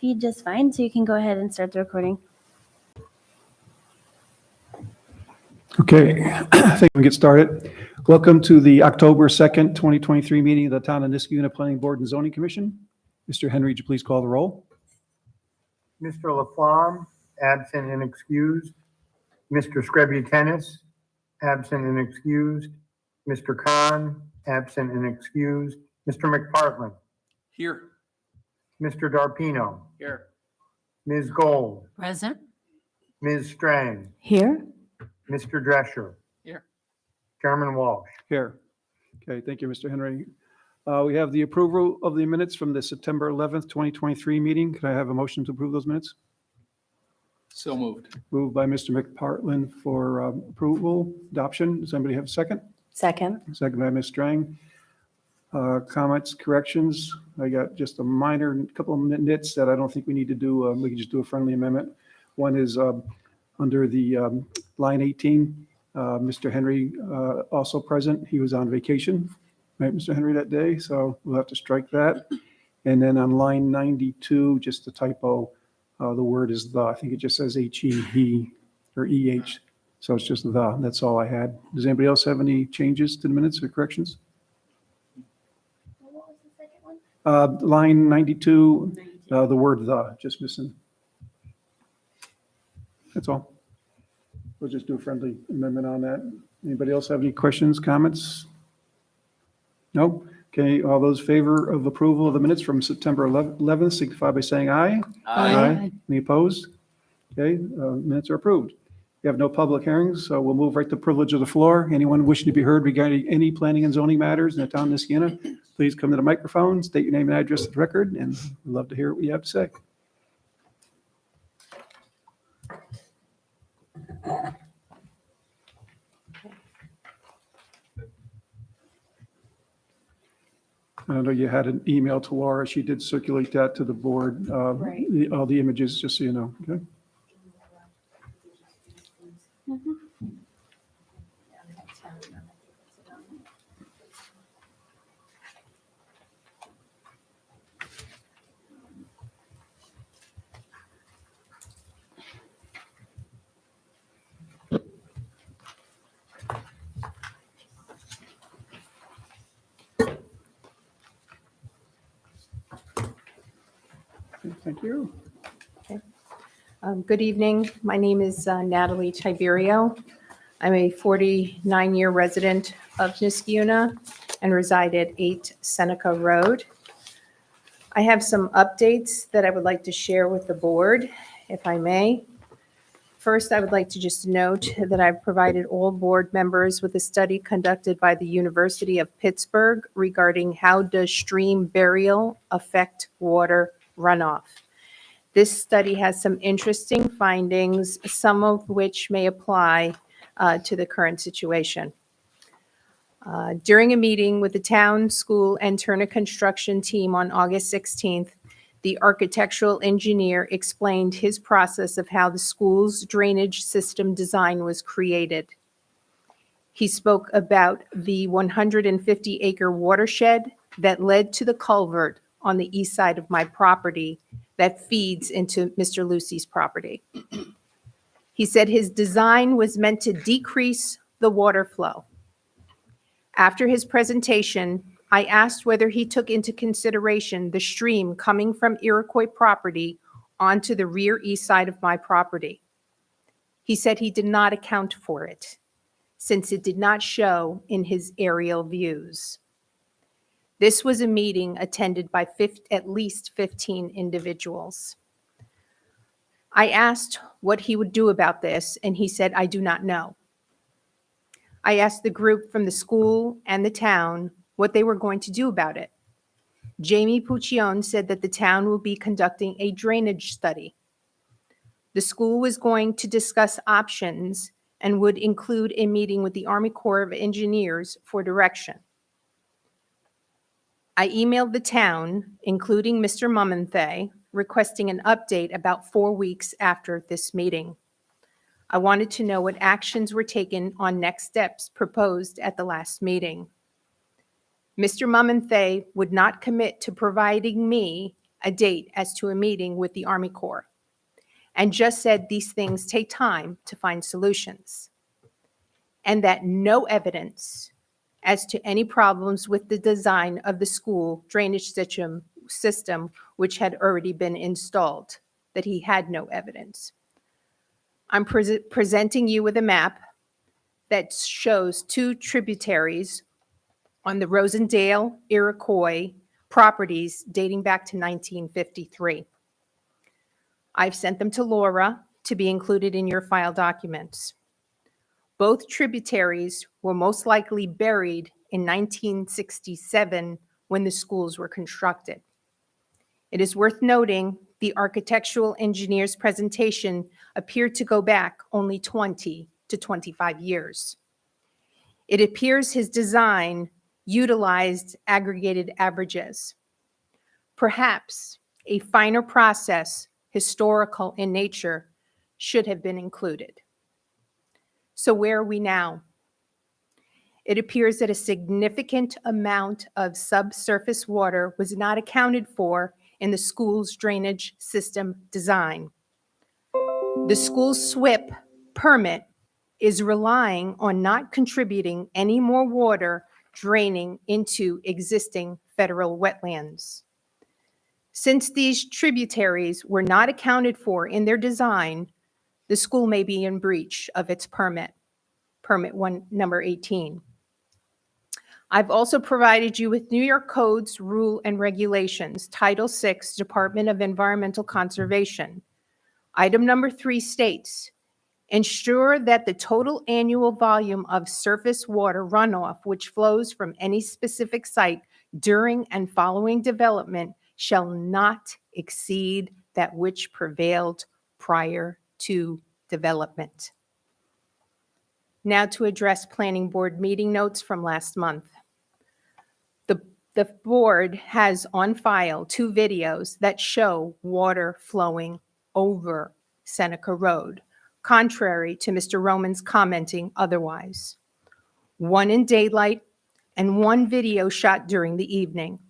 feed just fine, so you can go ahead and start the recording. Okay, I think we can get started. Welcome to the October 2nd, 2023 meeting of the Town of Niskayuna Planning Board and Zoning Commission. Mr. Henry, would you please call the roll? Mr. Laflamme, absent and excused. Mr. Screbutennis, absent and excused. Mr. Khan, absent and excused. Mr. McPartlin. Here. Mr. Darpino. Here. Ms. Gold. Present. Ms. Strang. Here. Mr. Drescher. Here. Chairman Walsh. Here. Okay, thank you, Mr. Henry. We have the approval of the minutes from the September 11th, 2023 meeting. Could I have a motion to approve those minutes? So moved. Moved by Mr. McPartlin for approval, adoption. Does anybody have a second? Second. Second by Ms. Strang. Comments, corrections? I got just a minor couple of nits that I don't think we need to do. We can just do a friendly amendment. One is under the line 18, Mr. Henry also present. He was on vacation, right, Mr. Henry, that day, so we'll have to strike that. And then on line 92, just a typo, the word is the. I think it just says H-E, he, or E-H, so it's just the. That's all I had. Does anybody else have any changes to the minutes or corrections? What was the second one? Line 92, the word the, just missing. That's all. We'll just do a friendly amendment on that. Anybody else have any questions, comments? No? Okay, all those in favor of approval of the minutes from September 11th, signify by saying aye. Aye. Any opposed? Okay, minutes are approved. We have no public hearings, so we'll move right to privilege of the floor. Anyone wishing to be heard regarding any planning and zoning matters in the town of Niskayuna, please come to the microphone, state your name and address to the record, and we'd love to hear what you have to say. I know you had an email to Laura. She did circulate that to the board, Right. all the images, just so you know, okay? Thank you. Good evening. My name is Natalie Tiberio. I'm a 49-year resident of Niskayuna and reside at 8 Seneca Road. I have some updates that I would like to share with the board, if I may. First, I would like to just note that I've provided all board members with a study conducted by the University of Pittsburgh regarding how does stream burial affect water runoff. This study has some interesting findings, some of which may apply to the current situation. During a meeting with the town, school, and Turner construction team on August 16th, the architectural engineer explained his process of how the school's drainage system design was created. He spoke about the 150-acre watershed that led to the culvert on the east side of my property that feeds into Mr. Lucy's property. He said his design was meant to decrease the water flow. After his presentation, I asked whether he took into consideration the stream coming from Iroquois property onto the rear east side of my property. He said he did not account for it, since it did not show in his aerial views. This was a meeting attended by at least 15 individuals. I asked what he would do about this, and he said, "I do not know." I asked the group from the school and the town what they were going to do about it. Jamie Puccione said that the town will be conducting a drainage study. The school was going to discuss options and would include a meeting with the Army Corps of Engineers for direction. I emailed the town, including Mr. Mummenthay, requesting an update about 4 weeks after this meeting. I wanted to know what actions were taken on next steps proposed at the last meeting. Mr. Mummenthay would not commit to providing me a date as to a meeting with the Army Corps and just said these things take time to find solutions, and that no evidence as to any problems with the design of the school drainage system, which had already been installed, that he had no evidence. I'm presenting you with a map that shows 2 tributaries on the Rosendale Iroquois properties dating back to 1953. I've sent them to Laura to be included in your file documents. Both tributaries were most likely buried in 1967 when the schools were constructed. It is worth noting the architectural engineer's presentation appeared to go back only 20 to 25 years. It appears his design utilized aggregated averages. Perhaps a finer process, historical in nature, should have been included. So where are we now? It appears that a significant amount of subsurface water was not accounted for in the school's drainage system design. The school's SWIP permit is relying on not contributing any more water draining into existing federal wetlands. Since these tributaries were not accounted for in their design, the school may be in breach of its permit number 18. I've also provided you with New York Codes, Rule and Regulations, Title VI, Department of Environmental Conservation. Item number 3 states, ensure that the total annual volume of surface water runoff which flows from any specific site during and following development shall not exceed that which prevailed prior to development. Now to address planning board meeting notes from last month. The board has on file 2 videos that show water flowing over Seneca Road, contrary to Mr. Roman's commenting otherwise. 1 in daylight and 1 video shot during the evening.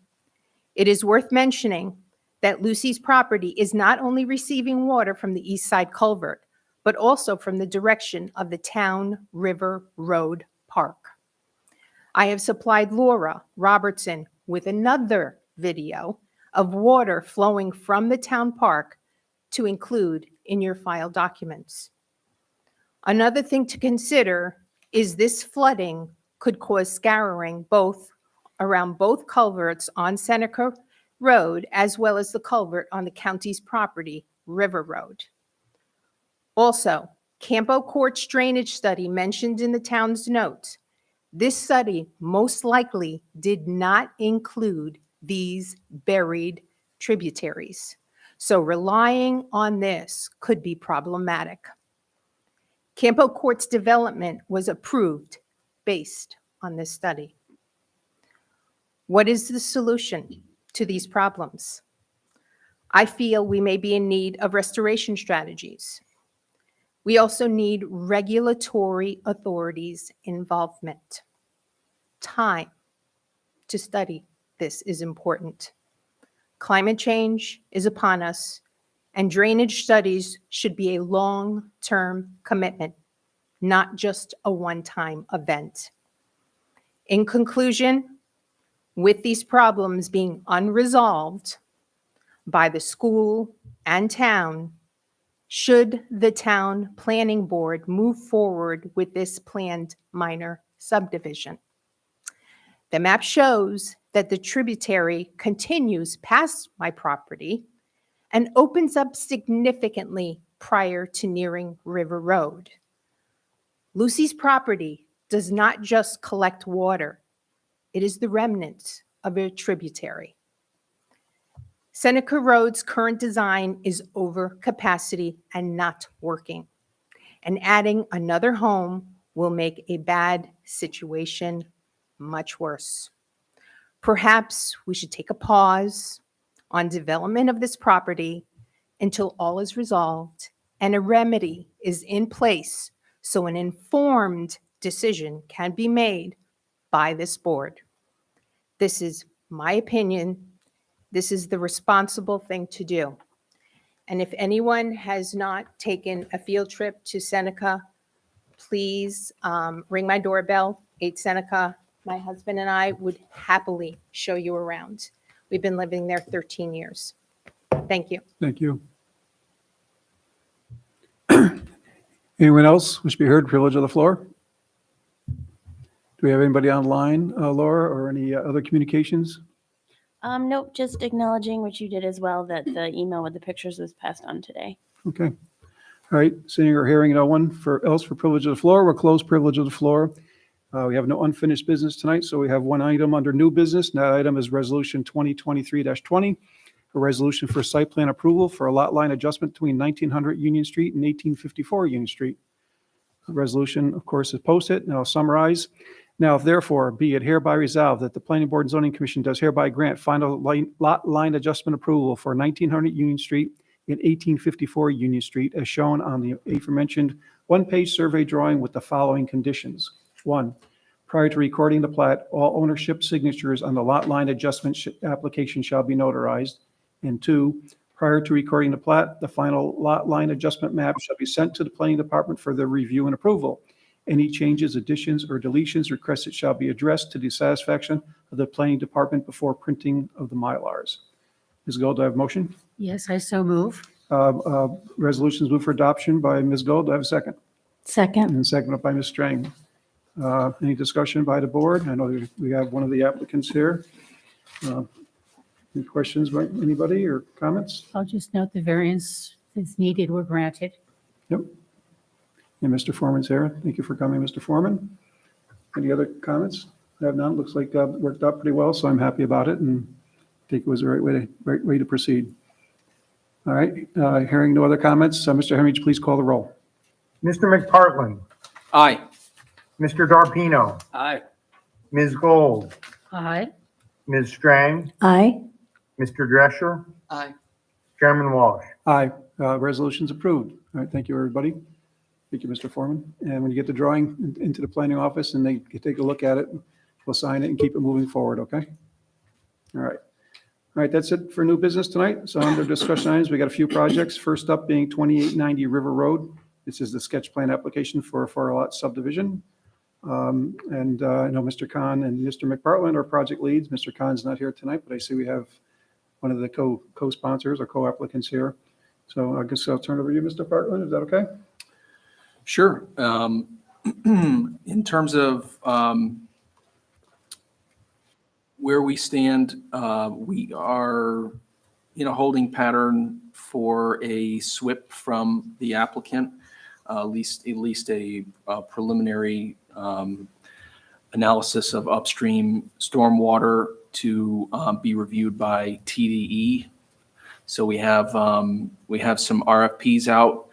It is worth mentioning that Lucy's property is not only receiving water from the East Side Culvert, but also from the direction of the Town River Road Park. I have supplied Laura Robertson with another video of water flowing from the town park to include in your file documents. Another thing to consider is this flooding could cause scouring around both culverts on Seneca Road as well as the culvert on the county's property, River Road. Also, Campo Court's drainage study mentioned in the town's notes. This study most likely did not include these buried tributaries. So relying on this could be problematic. Campo Court's development was approved based on this study. What is the solution to these problems? I feel we may be in need of restoration strategies. We also need regulatory authorities' involvement. Time to study this is important. Climate change is upon us, and drainage studies should be a long-term commitment, not just a one-time event. In conclusion, with these problems being unresolved by the school and town, should the town planning board move forward with this planned minor subdivision? The map shows that the tributary continues past my property and opens up significantly prior to nearing River Road. Lucy's property does not just collect water, it is the remnants of a tributary. Seneca Road's current design is over capacity and not working, and adding another home will make a bad situation much worse. Perhaps we should take a pause on development of this property until all is resolved and a remedy is in place so an informed decision can be made by this board. This is my opinion, This is the responsible thing to do. And if anyone has not taken a field trip to Seneca, please ring my doorbell, 8 Seneca. My husband and I would happily show you around. We've been living there 13 years. Thank you. Thank you. Anyone else wish to be heard, privilege of the floor? Do we have anybody online, Laura, or any other communications? Nope, just acknowledging what you did as well, that the email with the pictures was passed on today. Okay. All right, seeing or hearing no one else for privilege of the floor, we'll close privilege of the floor. We have no unfinished business tonight, so we have one item under new business. And that item is Resolution 2023-20, a resolution for site plan approval for a lot line adjustment between 1900 Union Street and 1854 Union Street. The resolution, of course, is posted, and I'll summarize. Now, therefore, be it hereby resolved that the Planning Board and Zoning Commission does hereby grant final lot line adjustment approval for 1900 Union Street and 1854 Union Street as shown on the aforementioned one-page survey drawing with the following conditions. 1, prior to recording the plat, all ownership signatures on the lot line adjustment application shall be notarized. And 2, prior to recording the plat, the final lot line adjustment map shall be sent to the Planning Department for their review and approval. Any changes, additions, or deletions requested shall be addressed to the satisfaction of the Planning Department before printing of the Mylars. Ms. Gold, do I have a motion? Yes, I so move. Resolutions moved for adoption by Ms. Gold. Do I have a second? Second. And seconded by Ms. Strang. Any discussion by the board? I know we have one of the applicants here. Any questions by anybody or comments? I'll just note the variance that's needed were granted. Yep. And Mr. Foreman's here. Thank you for coming, Mr. Foreman. Any other comments? I have none. Looks like it worked out pretty well, so I'm happy about it and think it was the right way to proceed. All right, hearing no other comments, Mr. Henry, please call the roll. Mr. McPartlin, Aye. Mr. Darpino, Aye. Ms. Gold, Aye. Ms. Strang, Aye. Mr. Drescher, Aye. Chairman Walsh. Aye, resolution's approved. All right, thank you, everybody. Thank you, Mr. Foreman. And when you get the drawing into the planning office and they can take a look at it, we'll sign it and keep it moving forward, okay? All right. All right, that's it for new business tonight. So under discussion items, we got a few projects. First up being 2890 River Road. This is the sketch plan application for a 4-lot subdivision. I know Mr. Khan and Mr. McPartlin are project leads. Mr. Khan's not here tonight, but I see we have one of the co-sponsors or co-applicants here. So I guess I'll turn it over to you, Mr. Partland. Is that okay? Sure. In terms of where we stand, we are in a holding pattern for a SWIP from the applicant, at least a preliminary analysis of upstream stormwater to be reviewed by TDE. So we have some RFPs out.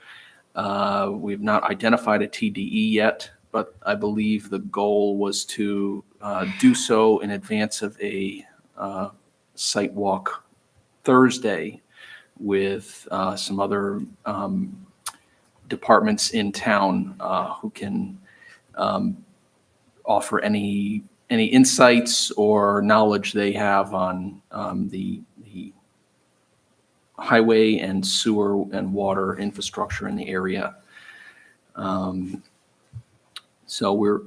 We've not identified a TDE yet, but I believe the goal was to do so in advance of a site walk Thursday with some other departments in town who can offer any insights or knowledge they have on the highway and sewer and water infrastructure in the area. So we're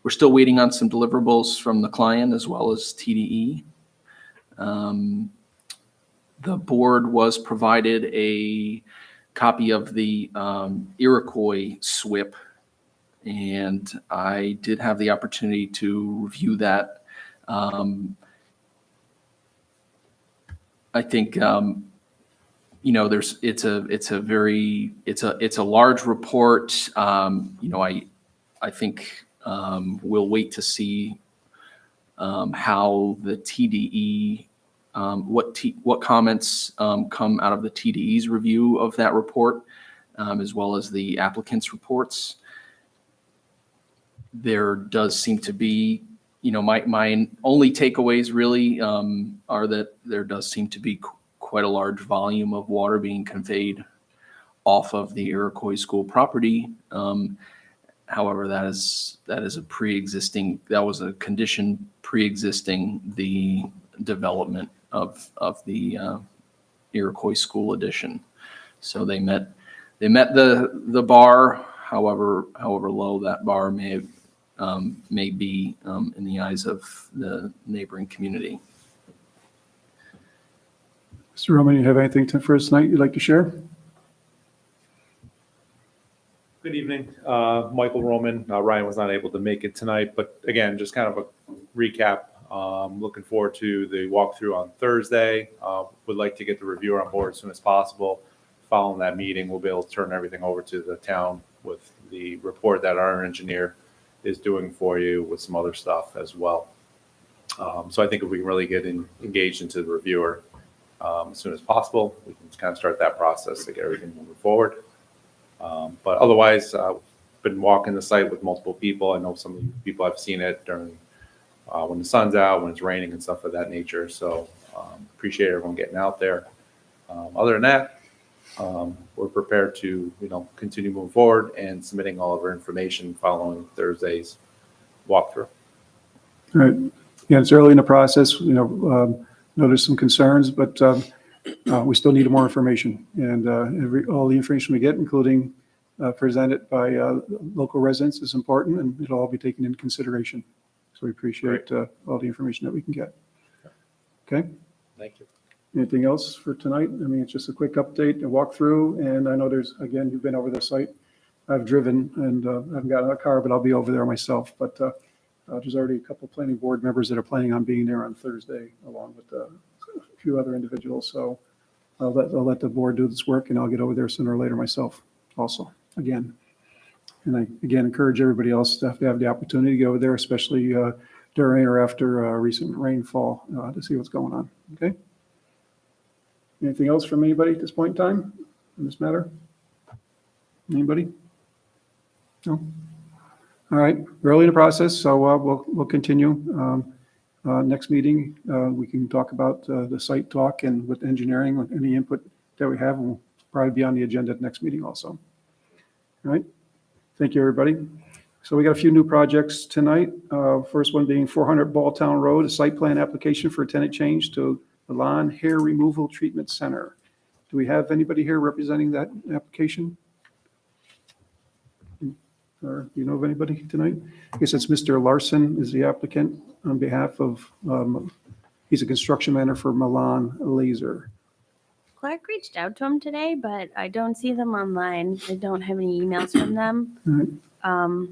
still waiting on some deliverables from the client as well as TDE. The board was provided a copy of the Iroquois SWIP, and I did have the opportunity to review that. I think it's a large report. I think we'll wait to see how the TDE, what comments come out of the TDE's review of that report, as well as the applicant's reports. There does seem to be, my only takeaways really are that there does seem to be quite a large volume of water being conveyed off of the Iroquois School property. However, that was a condition pre-existing the development of the Iroquois School Edition. So they met the bar, however low that bar may be in the eyes of the neighboring community. Mr. Roman, you have anything for us tonight you'd like to share? Good evening, Michael Roman. Ryan was not able to make it tonight, but again, just kind of a recap. Looking forward to the walkthrough on Thursday. Would like to get the reviewer on board as soon as possible. Following that meeting, we'll be able to turn everything over to the town with the report that our engineer is doing for you with some other stuff as well. So I think if we can really get engaged into the reviewer as soon as possible, we can kind of start that process to get everything moving forward. But otherwise, I've been walking the site with multiple people. I know some of you people have seen it during when the sun's out, when it's raining and stuff of that nature. So appreciate everyone getting out there. Other than that, we're prepared to, continue moving forward and submitting all of our information following Thursday's walkthrough. All right. Yeah, it's early in the process, know there's some concerns, but we still need more information. And all the information we get, including presented by local residents, is important, and it'll all be taken into consideration. So we appreciate all the information that we can get. Okay? Thank you. Anything else for tonight? I mean, it's just a quick update, a walkthrough, and I know again, you've been over the site. I've driven, and I haven't gotten a car, but I'll be over there myself. But there's already a couple of planning board members that are planning on being there on Thursday, along with a few other individuals. So I'll let the board do this work, and I'll get over there sooner or later myself also, again. And I, again, encourage everybody else to have the opportunity to go over there, especially during or after recent rainfall to see what's going on, okay? Anything else from anybody at this point in time on this matter? Anybody? No? All right, early in the process, so we'll continue. Next meeting, we can talk about the site talk and with engineering, with any input that we have, and we'll probably be on the agenda at the next meeting also. All right, thank you, everybody. So we got a few new projects tonight. First one being 400 Balltown Road, a site plan application for a tenant change to Milan Hair Removal Treatment Center. Do we have anybody here representing that application? Or do you know of anybody tonight? I guess it's Mr. Larson is the applicant on behalf of, he's a construction manager for Milan Laser. Clark reached out to him today, but I don't see them online. I don't have any emails from them. All right.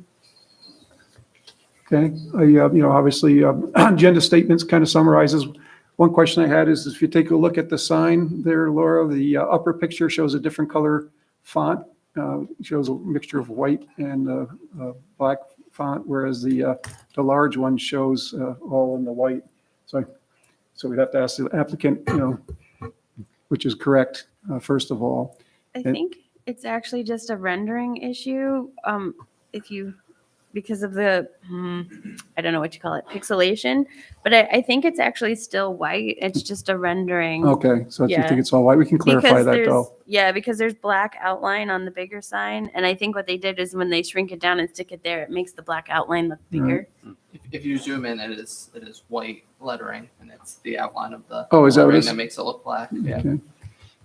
Okay, obviously, agenda statements kind of summarizes. One question I had is if you take a look at the sign there, Laura, the upper picture shows a different color font. Shows a mixture of white and black font, whereas the large one shows all in the white. So we'd have to ask the applicant, which is correct, first of all. I think it's actually just a rendering issue. Because of the, I don't know what you call it, pixelation, but I think it's actually still white. It's just a rendering. Okay, so if you Yeah. think it's all white, we can clarify Because that there's, though. yeah, because there's black outline on the bigger sign. And I think what they did is when they shrink it down and stick it there, it makes the black outline look bigger. If you zoom in, it is white lettering, and it's the outline of the Oh, is that what it lettering is? that makes it look black. Yeah. Okay.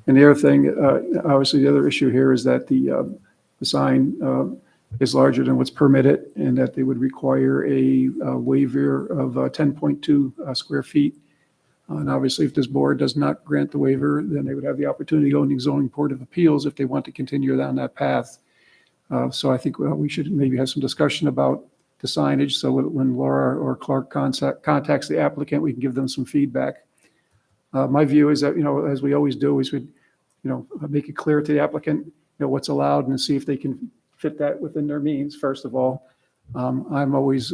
And the other thing, obviously the other issue here is that the sign is larger than what's permitted and that they would require a waiver of 10.2 square feet. And obviously, if this board does not grant the waiver, then they would have the opportunity to go in the zoning board of appeals if they want to continue down that path. So I think we should maybe have some discussion about the signage. So when Laura or Clark contacts the applicant, we can give them some feedback. My view is that, as we always do, is we, make it clear to the applicant, what's allowed and see if they can fit that within their means, first of all. I'm always,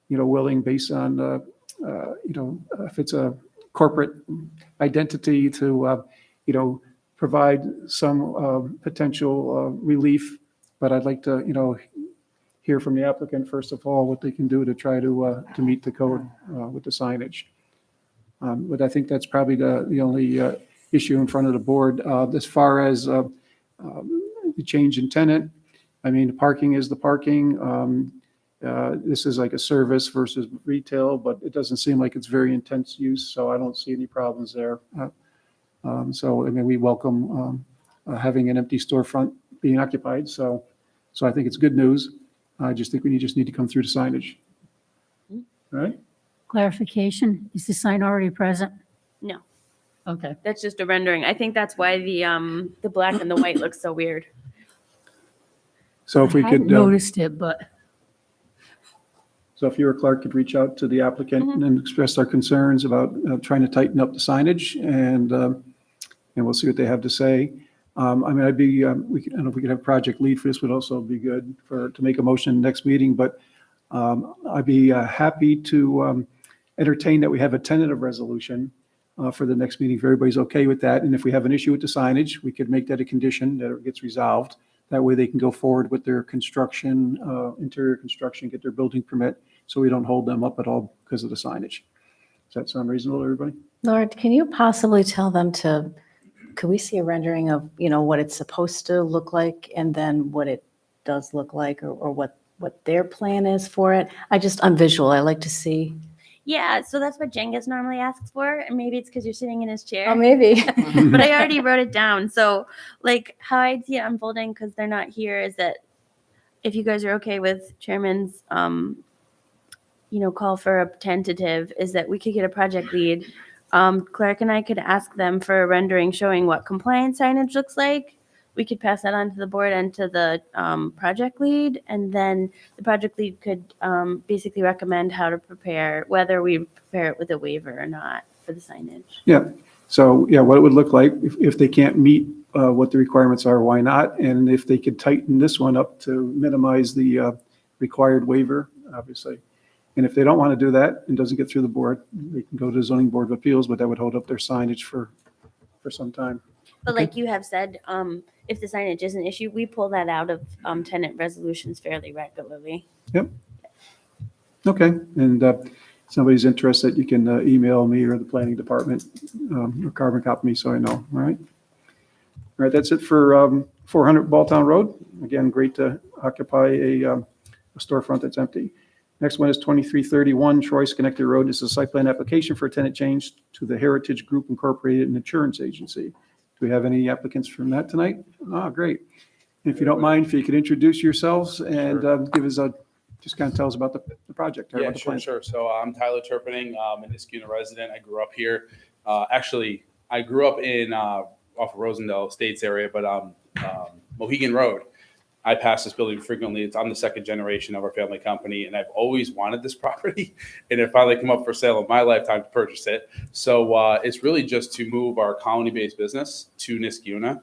willing based on, if it's a corporate identity to, provide some potential relief. But I'd like to, hear from the applicant, first of all, what they can do to try to meet the code with the signage. But I think that's probably the only issue in front of the board. As far as the change in tenant, I mean, the parking is the parking. This is like a service versus retail, but it doesn't seem like it's very intense use, so I don't see any problems there. So, I mean, we welcome having an empty storefront being occupied, so I think it's good news. I just think we just need to come through to signage. All right? Clarification, is the sign already present? No. Okay. That's just a rendering. I think that's why the black and the white looks so weird. So if we I could, hadn't noticed it, but so if you or Clark could reach out to the applicant and express our concerns about trying to tighten up the signage, and we'll see what they have to say. I mean, I don't know if we could have project lead for this, would also be good to make a motion next meeting, but I'd be happy to entertain that we have a tentative resolution for the next meeting, if everybody's okay with that. And if we have an issue with the signage, we could make that a condition that it gets resolved. That way they can go forward with their construction, interior construction, get their building permit, so we don't hold them up at all because of the signage. Does that sound reasonable to everybody? Lord, can you possibly tell them could we see a rendering of, what it's supposed to look like and then what it does look like, or what their plan is for it? I'm visual. I like to see. Yeah, so that's what Jengus normally asks for, and maybe it's because you're sitting in his chair. Oh, maybe. But I already wrote it down. So, like, how I'd see it unfolding, because they're not here, is that if you guys are okay with Chairman's, call for a tentative, is that we could get a project lead. Clark and I could ask them for a rendering showing what compliance signage looks like. We could pass that on to the board and to the project lead, and then the project lead could basically recommend how to prepare, whether we prepare it with a waiver or not for the signage. Yeah. So, yeah, what it would look like if they can't meet what the requirements are, why not? And if they could tighten this one up to minimize the required waiver, obviously. And if they don't want to do that and doesn't get through the board, they can go to the zoning board of appeals, but that would hold up their signage for some time. But Okay. like you have said, if the signage is an issue, we pull that out of tenant resolutions fairly regularly. Okay, and if somebody's interested, you can email me or the planning department, or carbon copy me so I know, all right? All right, that's it for 400 Balltown Road. Again, great to occupy a storefront that's empty. Next one is 2331 Troy Schenectady Road. This is a site plan application for a tenant change to the Heritage Group Incorporated, an insurance agency. Do we have any applicants from that tonight? Oh, great. If you don't mind, if you could introduce yourselves and give us just kind of tell us about the project. or Yeah, about the sure, plan. sure. So I'm Tyler Turpening. I'm a Niskuna resident. I grew up here. Actually, I grew up in off of Rosendale Estates area, but Mohegan Road. I pass this building frequently. I'm the second generation of our family company, and I've always wanted this property, and it finally came up for sale in my lifetime to purchase it. So it's really just to move our colony-based business to Niskuna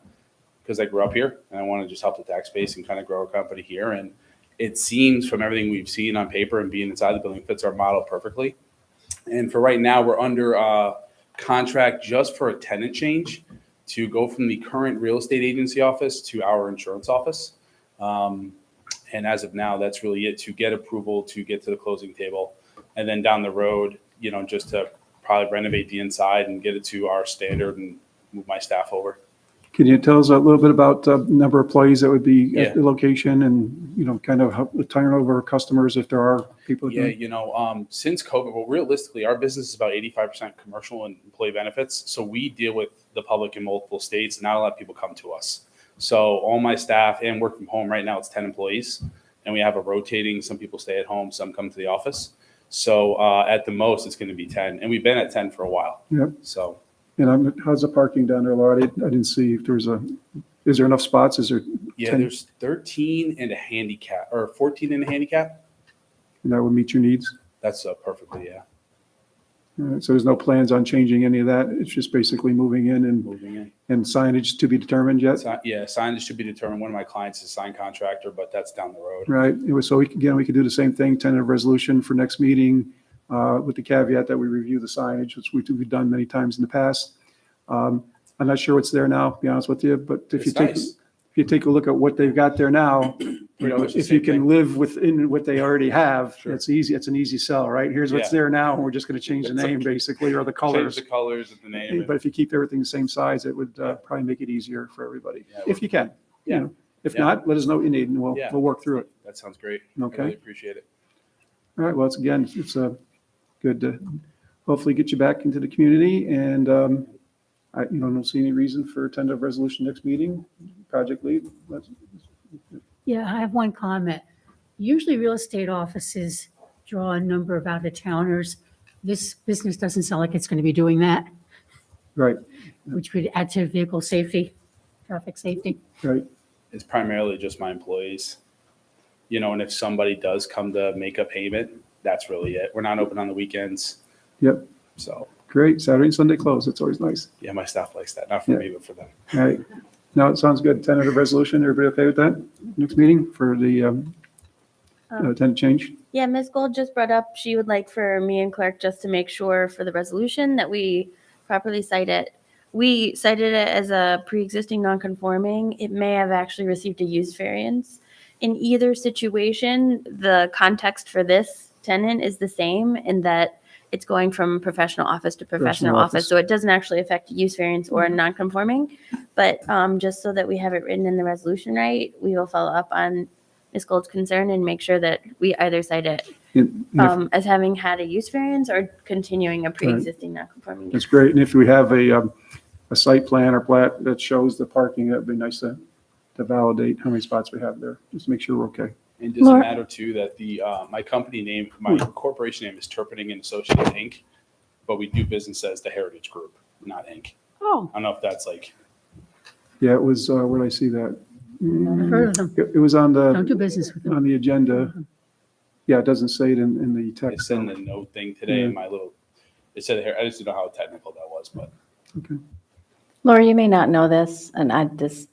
because I grew up here, and I want to just help the tax base and kind of grow our company here. And it seems from everything we've seen on paper and being inside the building fits our model perfectly. And for right now, we're under contract just for a tenant change to go from the current real estate agency office to our insurance office. And as of now, that's really it, to get approval to get to the closing table. And then down the road, just to probably renovate the inside and get it to our standard and move my staff over. Can you tell us a little bit about the number of employees that would be Yeah. at the location and, kind of how the turnover of customers, if there are people? Yeah, since COVID, well, realistically, our business is about 85% commercial and employee benefits. So we deal with the public in multiple states. Not a lot of people come to us. So all my staff and work from home right now, it's 10 employees. And we have a rotating, some people stay at home, some come to the office. So at the most, it's going to be 10. And we've been at 10 for a while. Yep. So And how's the parking down there, Laura? I didn't see if there's is there enough spots? Is there? yeah, 10? there's 13 and a handicap, or 14 and a handicap. And that would meet your needs? That's perfectly, yeah, All right, so there's no plans on changing any of that? It's just basically moving in moving in. and signage to be determined yet? Yeah, signage should be determined. One of my clients is a sign contractor, but that's down the road. Right, so we could do the same thing, tentative resolution for next meeting, with the caveat that we review the signage, which we've done many times in the past. I'm not sure what's there now, to be honest with you, but if you take a look at what they've got there now, Pretty much the if you same can thing. live within what they already have, Sure. it's easy, it's an easy sell, right? Here's what's Yeah. there now, and we're just gonna change the It's name like- basically, or the Change colors. the colors and the name. But if you keep everything the same size, it would probably make it easier for everybody, Yeah, if you can. Yeah. If Yeah. not, let us know what you need, and we'll Yeah. work through it. That sounds great. Okay. I really appreciate it. All right, well, it's again, it's good to hopefully get you back into the community, and I don't see any reason for tentative resolution next meeting. Project lead, Yeah, I have one comment. Usually real estate offices draw a number of out-of-towners. This business doesn't sound like it's going to be doing that, right, which would add to vehicle safety, traffic safety. right. It's primarily just my employees. And if somebody does come to make a payment, that's really it. We're not open on the weekends. Yep, So, great. Saturday and Sunday closed. That's always nice. yeah, my staff likes that. Not for Yeah. me, but for them. All right. No, it sounds good. Tentative resolution. Everybody okay with that? Next meeting for the tenant change? Yeah, Ms. Gold just brought up, she would like for me and Clark just to make sure for the resolution that we properly cite it. We cited it as a pre-existing non-conforming. It may have actually received a use variance. In either situation, the context for this tenant is the same in that it's going from professional office to professional Professional office. office. So it doesn't actually affect use variance or non-conforming. But just so that we have it written in the resolution right, we will follow up on Ms. Gold's concern and make sure that we either cite it And if- as having had a use variance or continuing a pre-existing non-conforming use. That's great. And if we have a site plan or plat that shows the parking, that'd be nice to validate how many spots we have there. Just make sure we're okay. And does it Laura- matter too that my company name, my corporation name is Turpinning and Associates Inc., but we do business as the Heritage Group, not Inc. Oh, I don't know if that's like, Yeah, it was, where did I see that? I've heard of them. It was on Don't do the, business with them. on the agenda. Yeah, it doesn't say it in the I text. sent the note thing today in my little, it said here, I just didn't know how technical that was, but Okay. Laura, you may not know this, and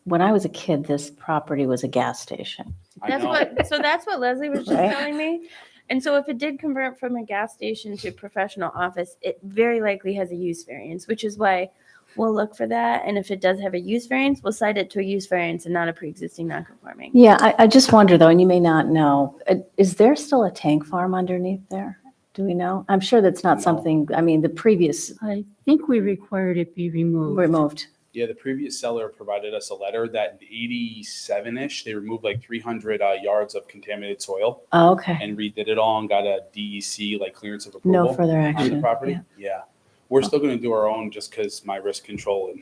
when I was a kid, this property was a gas station. I That's know. that's what Leslie was just Right. telling me. And so if it did convert from a gas station to professional office, it very likely has a use variance, which is why we'll look for that. And if it does have a use variance, we'll cite it to a use variance and not a pre-existing non-conforming. Yeah, I just wonder though, and you may not know, is there still a tank farm underneath there? Do we know? I'm sure that's not No. something, I mean, the previous I think we required it be removed. removed. Yeah, the previous seller provided us a letter that in 87-ish, they removed like 300 yards of contaminated soil Oh, okay. and redid it all and got a DEC, like clearance of No approval further on the action. property. Yeah. Yeah. We're still going to do our own just because my risk control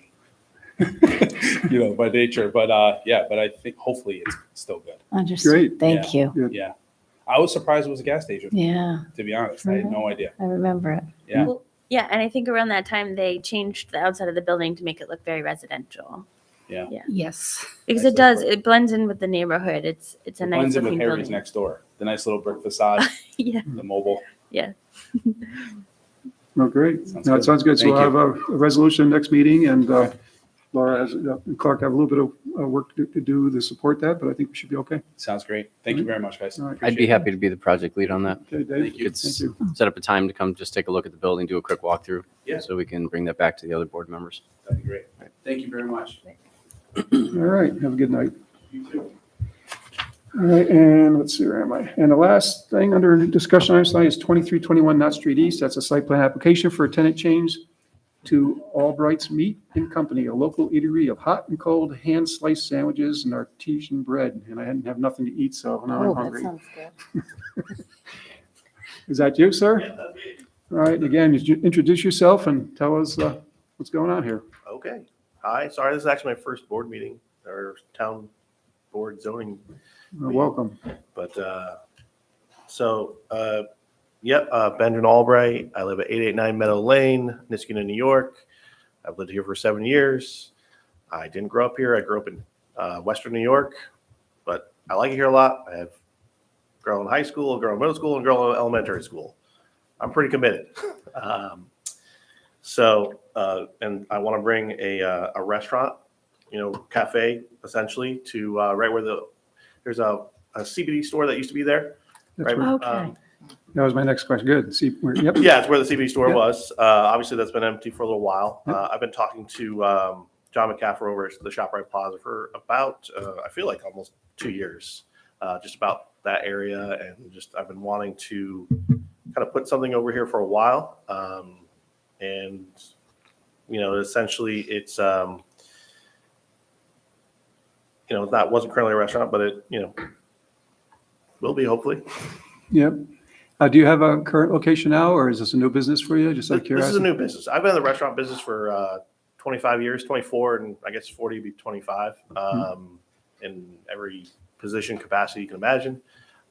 and, by nature. But yeah, but I think hopefully it's still good. Understood. Great. Thank you. Good. Yeah. I was surprised it was a gas station, Yeah, to be honest. I had no idea. I remember it. Yeah. Well, yeah, and I think around that time they changed the outside of the building to make it look very residential. Yes. Because Nice it does, little it blends in with the neighborhood. It's a It nice blends in with looking Harry's building. next door. The nice little brick facade, Yeah. the mobile. Oh, great. Sounds No, it good. sounds good. So Thank we'll have a resolution next meeting, and Laura and Clark have a little bit of work to do to support that, but I think we should be okay. Sounds great. Thank you very much, guys. All right. Appreciate I'd be it. happy to be the project lead on that. Okay, Dave? Thank you. It's Thank you. set up a time to come just take a look at the building, do a quick walkthrough. Yeah. So we can bring that back to the other board members. That'd be great. Thank you very much. All right, have a good night. You too. All right, and let's see, where am I? And the last thing under discussion items tonight is 2321 Knott Street East. That's a site plan application for a tenant change to Albright's Meat and Company, a local eatery of hot and cold hand-sliced sandwiches and artesian bread. And I didn't have nothing to eat, so now I'm Oh, that hungry. sounds good. Is that you, sir? All right, again, just introduce yourself and tell us what's going on here. Okay. Hi. Sorry, this is actually my first board meeting or town board zoning. Welcome. But Benjamin Albright. I live at 889 Meadow Lane, Niskuna, New York. I've lived here for 7 years. I didn't grow up here. I grew up in Western New York, but I like it here a lot. I have a girl in high school, a girl in middle school, and a girl in elementary school. I'm pretty committed. And I want to bring a restaurant, cafe, essentially, to right where there's a CBD store that used to be there. That's Right. where- Okay. That was my next question. Good. See, yep. Yeah, it's where the CBD store Yep. was. Obviously, that's been empty for a little while. Yep. I've been talking to John McCaffrey over at the ShopRite Plaza for about, I feel like almost 2 years, just about that area. And just I've been wanting to kind of put something over here for a while. Essentially it's, that wasn't currently a restaurant, but it, will be hopefully. Yep. Do you have a current location now, or is this a new business for you? Just out of This is a curiosity. new business. I've been in the restaurant business for 25 years, 24, and I guess 40 would be 25, in every position capacity you can imagine.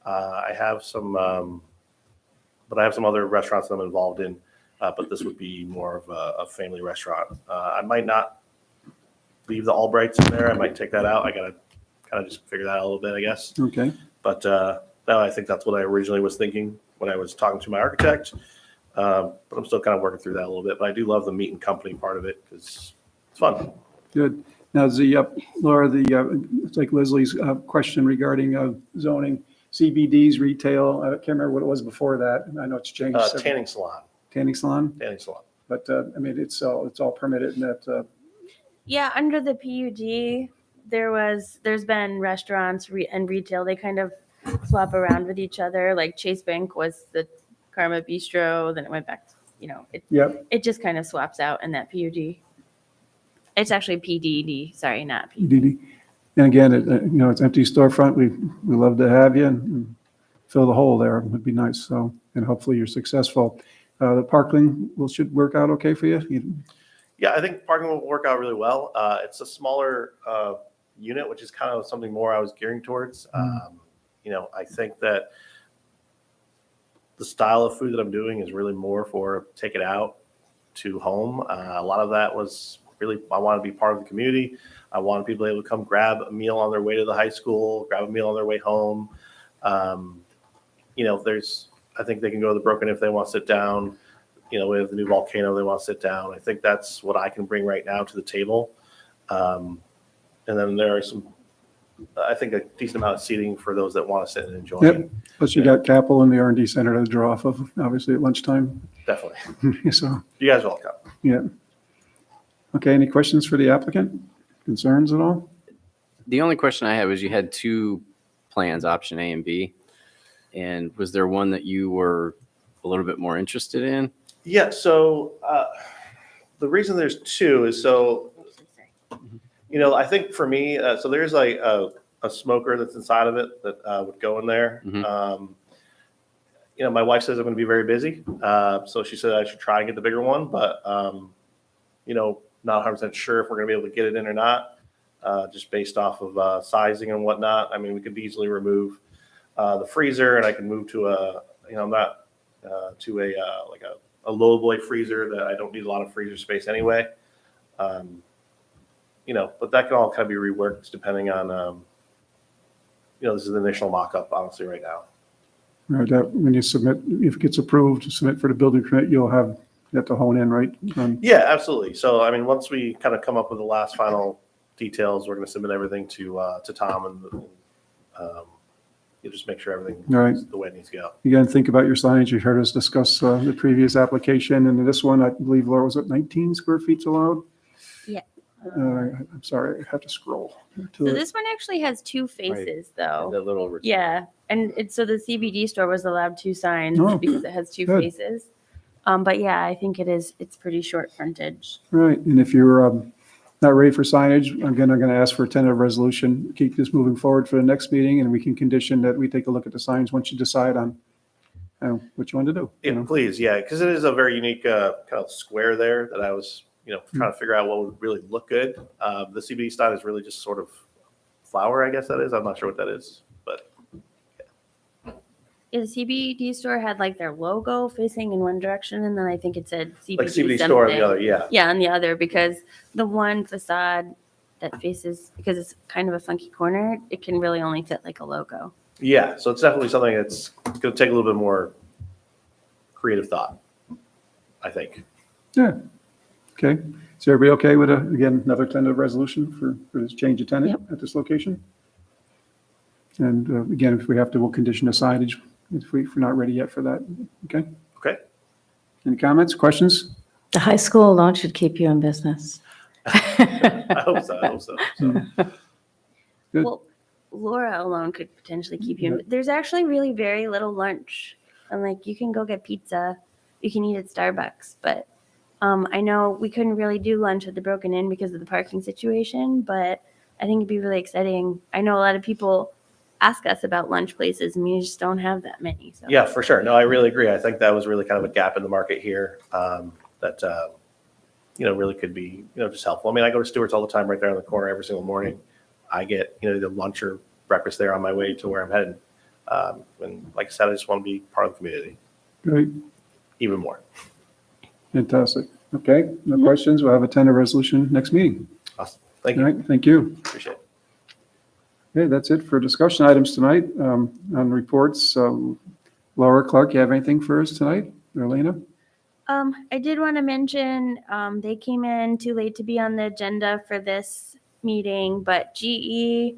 I have some, but I have some other restaurants that I'm involved in, but this would be more of a family restaurant. I might not leave the Albrights in there. I might take that out. I got to kind of just figure that out a little bit, I guess. Okay, But no, I think that's what I originally was thinking when I was talking to my architect. But I'm still kind of working through that a little bit. But I do love the meat and company part of it because it's fun. good. Now, Laura, it's like Leslie's question regarding zoning, CBDs, retail, I can't remember what it was before that. I know it's changed. Tanning salon. Tanning salon, Tanning salon. but I mean, it's all permitted in that, Yeah, under the PUD, there's been restaurants and retail. They kind of swap around with each other. Like Chase Bank was the Karma Bistro, then it went back. yep, It just kind of swaps out in that PUD. It's actually PDD. Sorry, not PUD. EDD. And again, it's empty storefront. We love to have you and fill the hole there. It would be nice. So, and hopefully you're successful. The parking should work out okay for you? Yeah, I think parking will work out really well. It's a smaller unit, which is kind of something more I was gearing towards. I think that the style of food that I'm doing is really more for take it out to home. A lot of that was really, I want to be part of the community. I want people able to come grab a meal on their way to the high school, grab a meal on their way home. I think they can go to the Broken if they want to sit down. We have the new volcano, they want to sit down. I think that's what I can bring right now to the table. And then there are I think a decent amount of seating for those that want to sit and enjoy Yep. it. Plus you got Capel and the R&D Center to draw off of, obviously at lunchtime. Definitely. So, You guys are welcome. yeah. Okay, any questions for the applicant? Concerns at all? The only question I had was you had two plans, option A and B. And was there one that you were a little bit more interested in? Yeah, so the reason there's two is I think for me, so there's like a smoker that's inside of it that would go in there. Mhm. My wife says I'm going to be very busy, so she said I should try and get the bigger one, but not 100% sure if we're going to be able to get it in or not, just based off of sizing and whatnot. I mean, we could easily remove the freezer, and I can move to a low boy freezer that I don't need a lot of freezer space anyway. But that can all kind of be reworked depending on, this is the initial mock-up, honestly, right now. Right, that when you submit, if it gets approved, submit for the building permit, you have to hone in, right? Yeah, absolutely. So, I mean, once we kind of come up with the last final details, we're going to submit everything to Tom and you just make sure everything Right. is the way it needs to go. Again, think about your signage. You heard us discuss the previous application, and this one, I believe, Laura, was it 19 square feet's allowed? Yeah. I'm sorry, I have to scroll to So it. this one actually has two faces, though. The little. Yeah, and so the CBD store was allowed two signs Oh, because it has two good. faces. But yeah, I think it's pretty short frontage. Right, and if you're not ready for signage, again, I'm going to ask for a tentative resolution, keep this moving forward for the next meeting, and we can condition that we take a look at the signs once you decide on what you want to do. you Yeah, know? please, yeah, because it is a very unique kind of square there that I was, trying to figure out what would really look good. The CBD sign is really just sort of flower, I guess that is. I'm not sure what that is, but Yeah, the CBD store had like their logo facing in one direction, and then I think it said CBD. like CBD store on the something. other, yeah. Yeah, on the other, because the one facade that faces, because it's kind of a funky corner, it can really only fit like a logo. Yeah, so it's definitely something that's going to take a little bit more creative thought, I think. Yeah, okay. Is everybody okay with, again, another tentative resolution for this change of tenant at this location? And again, if we have to, we'll condition the signage if we're not ready yet for that. Okay? Okay. Any comments, questions? The high school alone should keep you in business. I hope so. Good. Well, Laura alone could potentially keep you. There's actually really very little lunch, and like you can go get pizza, you can eat at Starbucks, but I know we couldn't really do lunch at the Broken Inn because of the parking situation, but I think it'd be really exciting. I know a lot of people ask us about lunch places, and we just don't have that many, so. Yeah, for sure. No, I really agree. I think that was really kind of a gap in the market here that, really could be, just helpful. I mean, I go to Stewart's all the time right there on the corner every single morning. I get, either lunch or breakfast there on my way to where I'm headed. And like I said, I just want to be part of the community Great, even more. fantastic. Okay, no questions. We'll have a tentative resolution next meeting. Awesome. Thank All you. right, thank you. Appreciate it. Okay, that's it for discussion items tonight. On reports, Laura, Clark, you have anything for us tonight? Or Elena? I did want to mention, they came in too late to be on the agenda for this meeting, but GE,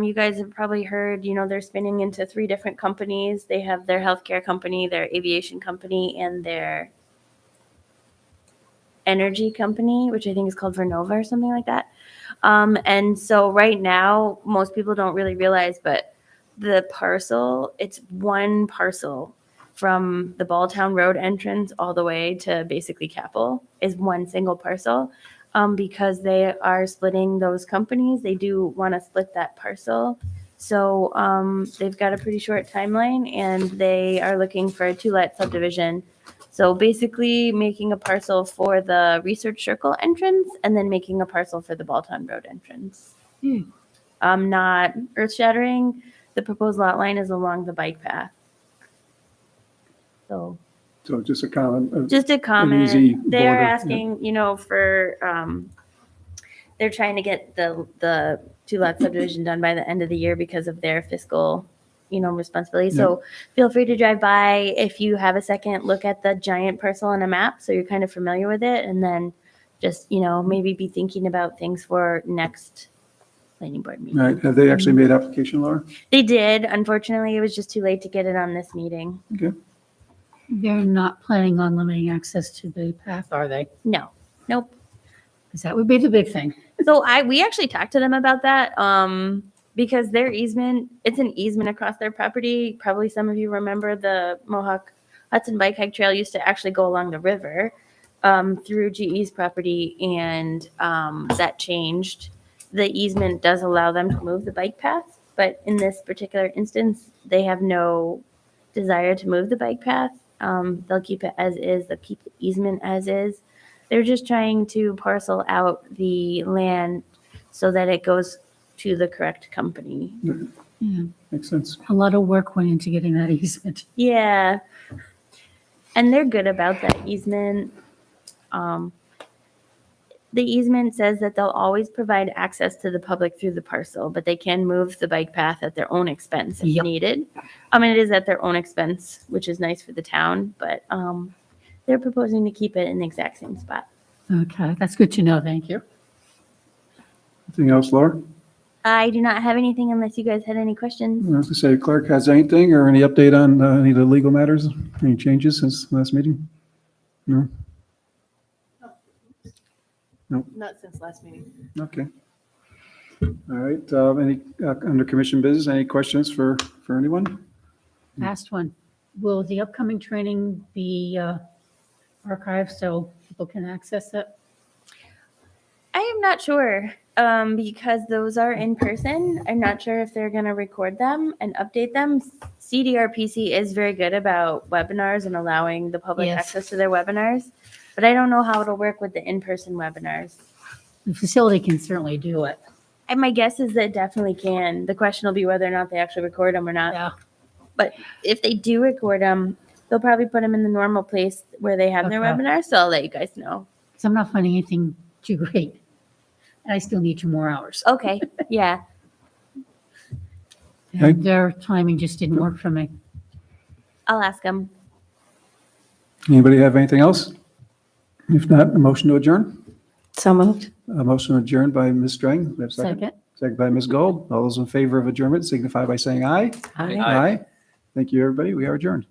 you guys have probably heard, they're spinning into 3 different companies. They have their healthcare company, their aviation company, and their energy company, which I think is called Vernova or something like that. And so right now, most people don't really realize, but the parcel, it's one parcel from the Balltown Road entrance all the way to basically Capel is one single parcel. Because they are splitting those companies, they do want to split that parcel. So they've got a pretty short timeline, and they are looking for a 2-lot subdivision. So basically making a parcel for the Research Circle entrance and then making a parcel for the Balltown Road entrance. Not earth-shattering. The proposed lot line is along the bike path. So So just a comment. just a comment. easy They're border, yeah. asking, for, they're trying to get the 2-lot subdivision done by the end of the year because of their fiscal, responsibility. So feel free to drive by if you have a second, look at the giant parcel on a map so you're kind of familiar with it, and then just, maybe be thinking about things for next planning board meeting. All right, have they actually made application, Laura? They did. Unfortunately, it was just too late to get it on this meeting. Okay, They're not planning on limiting access to the path, are they? No, nope. Because that would be the big thing. So we actually talked to them about that, because their easement, it's an easement across their property. Probably some of you remember the Mohawk Hudson Bike Hike Trail used to actually go along the river, through GE's property, and, that changed. The easement does allow them to move the bike path, but in this particular instance, they have no desire to move the bike path. They'll keep it as is, they'll keep the easement as is. They're just trying to parcel out the land so that it goes to the correct company. Yeah. makes sense. A lot of work went into getting that easement. Yeah. And they're good about that easement. The easement says that they'll always provide access to the public through the parcel, but they can move the bike path at their own expense if Yep. needed. It is at their own expense, which is nice for the town, but they're proposing to keep it in the exact same spot. Okay, that's good to know. Thank you. Anything else, Laura? I do not have anything unless you guys had any questions. I was going to say, Clark has anything or any update on any of the legal matters? Any changes since last meeting? No? Not since last meeting. Okay. All right, any, under commission business, any questions for anyone? Last one. Will the upcoming training be archived so people can access it? I am not sure, because those are in person. I'm not sure if they're going to record them and update them. CDRPC is very good about webinars and allowing the public Yes. access to their webinars, but I don't know how it'll work with the in-person webinars. The facility can certainly do it. And my guess is that it definitely can. The question will be whether or not they actually record them or not. Yeah. But if they do record them, they'll probably put them in the normal place where they have their Okay. webinars. So I'll let you guys know. So I'm not finding anything too great. And I still need 2 more hours. Okay. Yeah. Okay. And their timing just didn't work for me. I'll ask them. Anybody have anything else? If not, a motion to adjourn? So moved. A motion adjourned by Ms. Strang. We have a Second. Second by Ms. Gold. All those in favor of adjournment signify by saying aye. Aye. Aye. Thank you, everybody. We are adjourned.